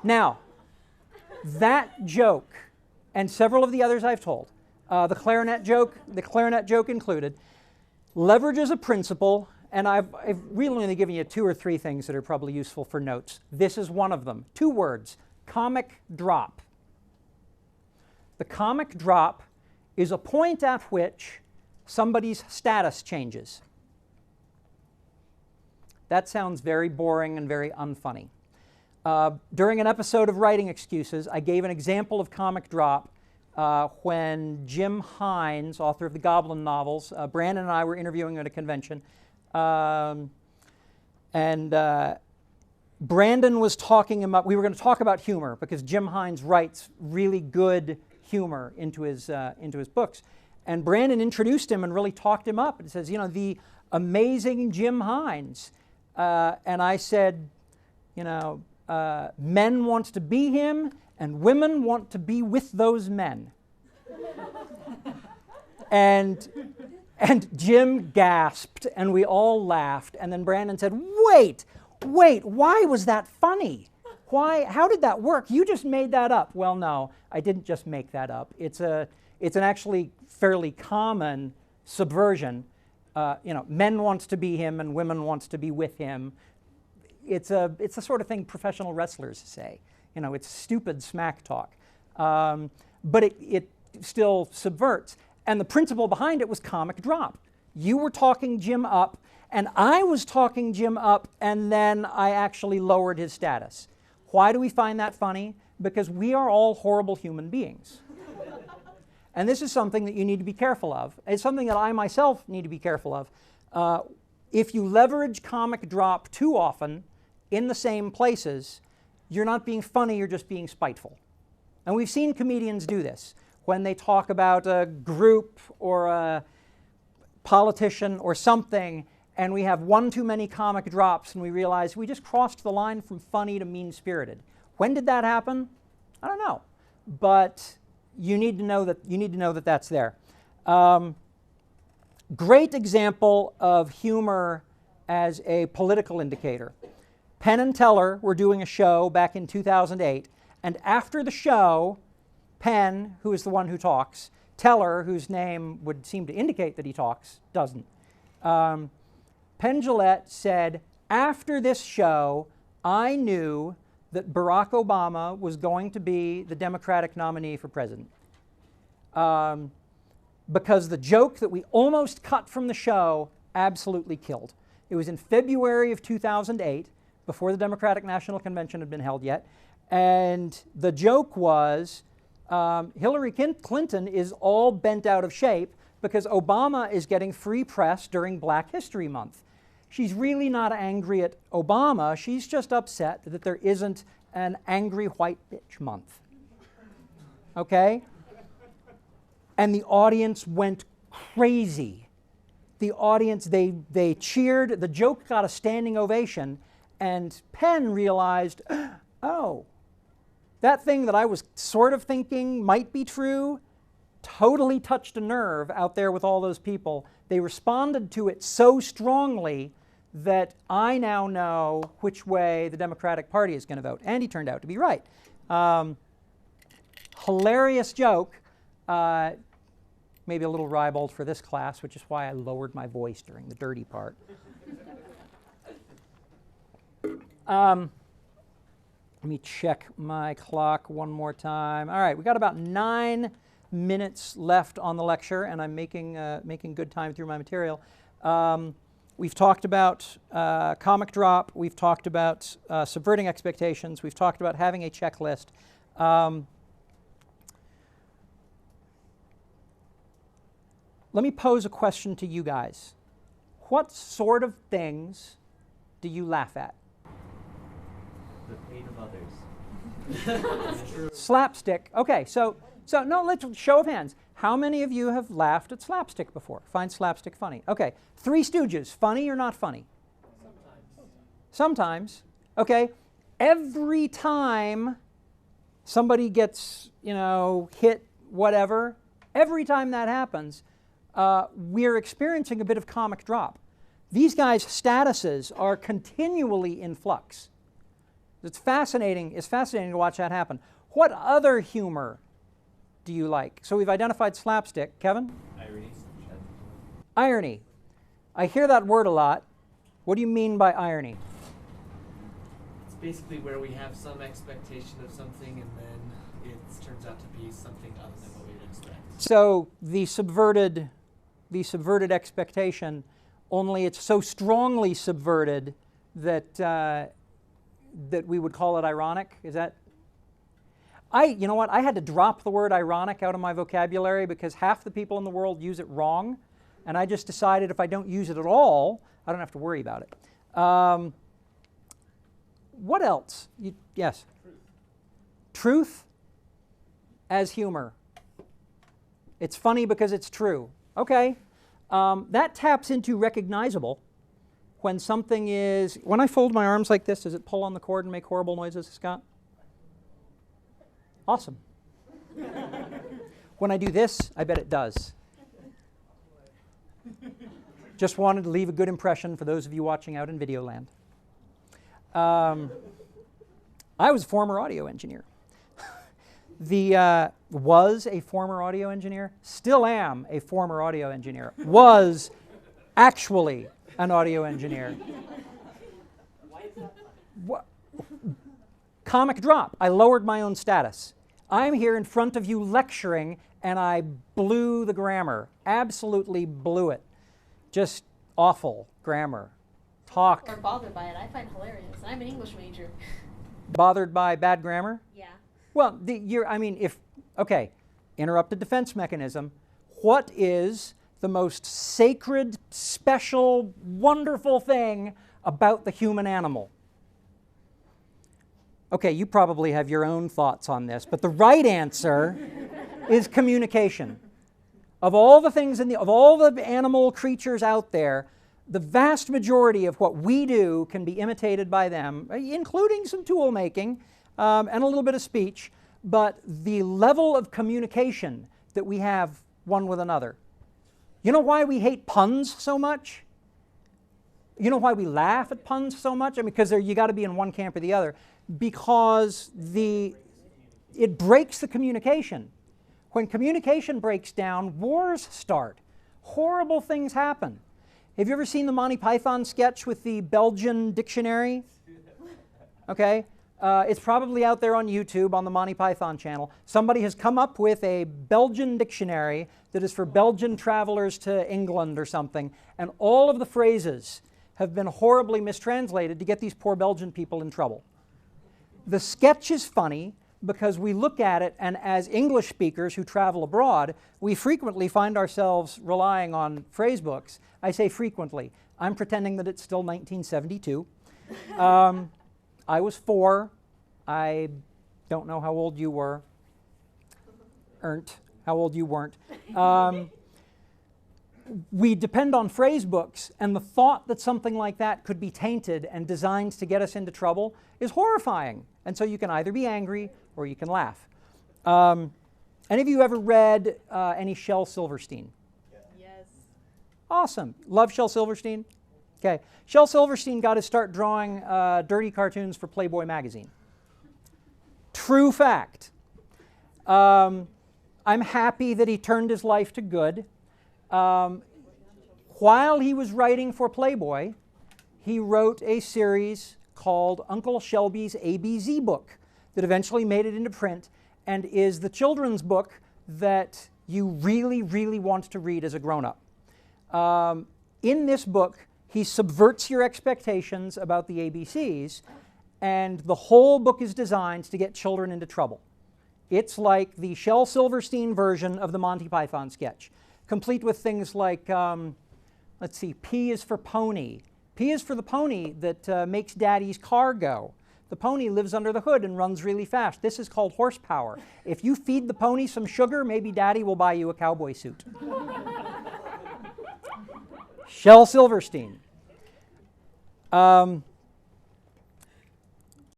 Now, that joke, and several of the others I've told, the clarinet joke included, leverages a principle, and I've really only given you 2 or 3 things that are probably useful for notes. This is one of them. 2 words, comic drop. The comic drop is a point at which somebody's status changes. That sounds very boring and very unfunny. During an episode of Writing Excuses, I gave an example of comic drop when Jim Hines, author of the Goblin novels, Brandon and I were interviewing at a convention, Brandon was talking about, we were going to talk about humor because Jim Hines writes really good humor into his books. And Brandon introduced him and really talked him up and says, you know, the amazing Jim Hines. And I said, you know, men want to be him and women want to be with those men. And Jim gasped and we all laughed. And then Brandon said, wait, why was that funny? How did that work? You just made that up. Well, no, I didn't just make that up. It's an actually fairly common subversion. You know, men wants to be him and women wants to be with him. It's the sort of thing professional wrestlers say. You know, it's stupid smack talk. But it still subverts. And the principle behind it was comic drop. You were talking Jim up, and I was talking Jim up, and then I actually lowered his status. Why do we find that funny? Because we are all horrible human beings. And this is something that you need to be careful of. It's something that I myself need to be careful of. If you leverage comic drop too often in the same places, you're not being funny, you're just being spiteful. And we've seen comedians do this when they talk about a group or a politician or something, and we have one too many comic drops and we realize we just crossed the line from funny to mean-spirited. When did that happen? I don't know. But you need to know that that's there. Great example of humor as a political indicator. Penn and Teller were doing a show back in 2008, and after the show, Penn, who is the one who talks, Teller, whose name would seem to indicate that he talks, doesn't. Penn Jillette said, after this show, I knew that Barack Obama was going to be the Democratic nominee for president. Because the joke that we almost cut from the show absolutely killed. It was in February of 2008, before the Democratic National Convention had been held yet, and the joke was Hillary Clinton is all bent out of shape because Obama is getting free press during Black History Month. She's really not angry at Obama, she's just upset that there isn't an angry white bitch month. Okay? And the audience went crazy. The audience, they cheered, the joke got a standing ovation, and Penn realized, oh, that thing that I was sort of thinking might be true totally touched a nerve out there with all those people. They responded to it so strongly that I now know which way the Democratic Party is going to vote. And he turned out to be right. Hilarious joke. Maybe a little ribald for this class, which is why I lowered my voice during the dirty part. Let me check my clock one more time. All right, we got about 9 minutes left on the lecture, and I'm making good time through my material. We've talked about comic drop. We've talked about subverting expectations. We've talked about having a checklist. Let me pose a question to you guys. What sort of things do you laugh at? The pain of others. Slapstick. Okay, so no, let's show of hands. How many of you have laughed at slapstick before? Find slapstick funny. Okay, Three Stooges, funny or not funny? Sometimes. Okay, every time somebody gets, hit, whatever, every time that happens, we're experiencing a bit of comic drop. These guys' statuses are continually in flux. It's fascinating. It's fascinating to watch that happen. What other humor do you like? So we've identified slapstick. Kevin? Irony. Irony. I hear that word a lot. What do you mean by irony? It's basically where we have some expectation of something and then it turns out to be something other than what we'd expect. So the subverted expectation, only it's so strongly subverted that that we would call it ironic. Is that? You know what? I had to drop the word ironic out of my vocabulary because half the people in the world use it wrong, and I just decided if I don't use it at all, I don't have to worry about it. What else? Yes? Truth as humor. It's funny because it's true. Okay. That taps into recognizable. When something is, when I fold my arms like this, does it pull on the cord and make horrible noises, Scott? Awesome. When I do this, I bet it does. Just wanted to leave a good impression for those of you watching out in Videoland. I was a former audio engineer. Was a former audio engineer, still am a former audio engineer, was actually an audio engineer. Comic drop. I lowered my own status. I'm here in front of you lecturing, and I blew the grammar. Absolutely blew it. Just awful grammar. Talk. Or bothered by it. I find hilarious. I'm an English major. Bothered by bad grammar? Yeah. Well, okay, interrupted defense mechanism. What is the most sacred, special, wonderful thing about the human animal? Okay, you probably have your own thoughts on this, but the right answer is communication. Of all the things of all the animal creatures out there, the vast majority of what we do can be imitated by them, including some tool making and a little bit of speech, but the level of communication that we have one with another. You know why we hate puns so much? You know why we laugh at puns so much? I mean, because you got to be in one camp or the other. Because it breaks the communication. When communication breaks down, wars start. Horrible things happen. Have you ever seen the Monty Python sketch with the Belgian dictionary? Okay. It's probably out there on YouTube on the Monty Python channel. Somebody has come up with a Belgian dictionary that is for Belgian travelers to England or something, and all of the phrases have been horribly mistranslated to get these poor Belgian people in trouble. The sketch is funny because we look at it, and as English speakers who travel abroad, we frequently find ourselves relying on phrase books. I say frequently. I'm pretending that it's still 1972. I was 4. I don't know how old you were. How old you weren't. We depend on phrase books, and the thought that something like that could be tainted and designed to get us into trouble is horrifying. And so you can either be angry or you can laugh. Any of you ever read any Shel Silverstein? Yes. Awesome. Love Shel Silverstein? Okay. Shel Silverstein got his start drawing dirty cartoons for Playboy magazine. True fact. I'm happy that he turned his life to good. While he was writing for Playboy, he wrote a series called Uncle Shelby's ABZ book that eventually made it into print and is the children's book that you really, really want to read as a grown-up. In this book, he subverts your expectations about the ABCs, and the whole book is designed to get children into trouble. It's like the Shel Silverstein version of the Monty Python sketch, complete with things like, let's see, P is for pony. P is for the pony that makes Daddy's car go. The pony lives under the hood and runs really fast. This is called horsepower. If you feed the pony some sugar, maybe Daddy will buy you a cowboy suit. Shel Silverstein.